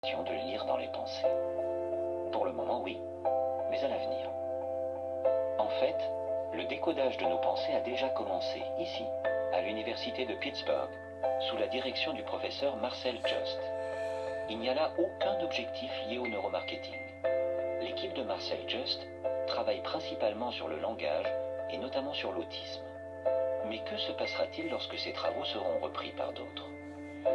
de lire dans les pensées. Pour le moment, oui, mais à l'avenir. En fait, le décodage de nos pensées a déjà commencé, ici, à l'université de Pittsburgh, sous la direction du professeur Marcel. Il n'y a là aucun objectif lié au neuromarketing. L'équipe de Marcel travaille principalement sur le langage et notamment sur l'autisme. Mais que se passera-t-il lorsque ces travaux seront repris par d'autres?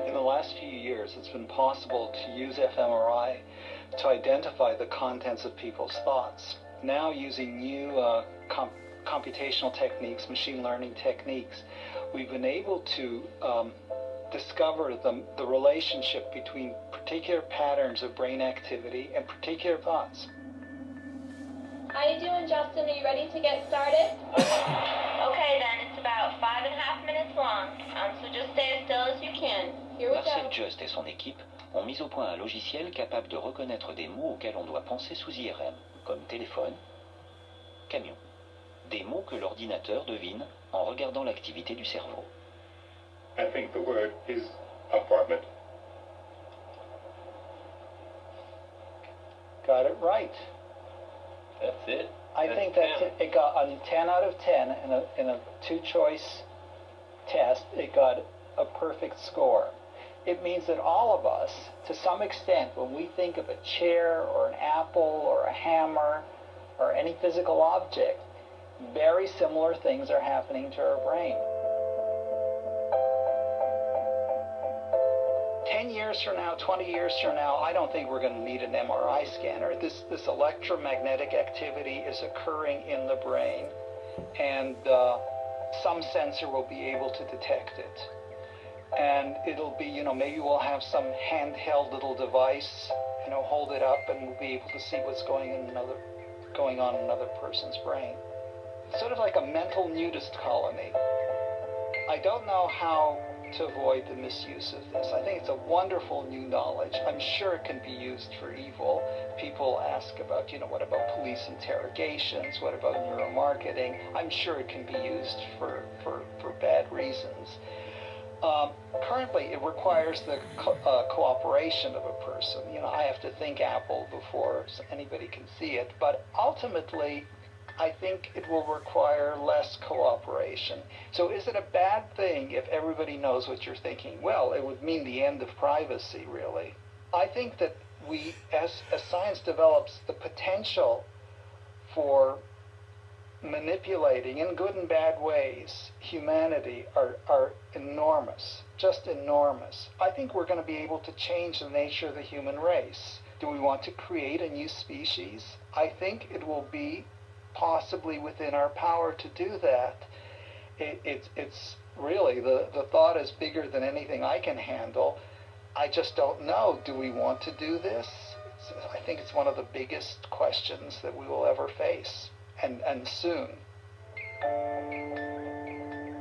In the last few years, it's been possible to use fMRI to identify the contents of people's thoughts. Now, using new computational techniques, machine learning techniques, we've been able to discover the relationship between particular patterns of brain activity and particular thoughts. How you doing, Justin? Are you ready to get started? Okay, then. It's about 5.5 minutes long, so just stay as still as you can. Here we Marcel go. et son équipe ont mis au point un logiciel capable de reconnaître des mots auxquels on doit penser sous IRM, comme téléphone, camion. Des mots que l'ordinateur devine en regardant l'activité du cerveau. I think the word is apartment. Got it right. That's it. I think that's it. It got a 10 out of 10 in a two-choice test. It got a perfect score. It means that all of us, to some extent, when we think of a chair or an apple or a hammer or any physical object, very similar things are happening to our brain. 10 years from now, 20 years from now, I don't think we're going to need an MRI scanner. This electromagnetic activity is occurring in the brain, and some sensor will be able to detect it. And it'll be, maybe we'll have some handheld little device, hold it up, and we'll be able to see what's going on in another person's brain. It's sort of like a mental nudist colony. I don't know how to avoid the misuse of this. I think it's a wonderful new knowledge. I'm sure it can be used for evil. People ask about, what about police interrogations? What about neuromarketing? I'm sure it can be used for bad reasons. Currently, it requires the cooperation of a person. I have to think apple before anybody can see it. But ultimately, I think it will require less cooperation. So is it a bad thing if everybody knows what you're thinking? Well, it would mean the end of privacy, really. I think that we, as science develops, the potential for manipulating, in good and bad ways, humanity are enormous, just enormous. I think we're going to be able to change the nature of the human race. Do we want to create a new species? I think it will be possibly within our power to do that. It's really, the thought is bigger than anything I can handle. I just don't know. Do we want to do this? I think it's one of the biggest questions that we will ever face, and soon.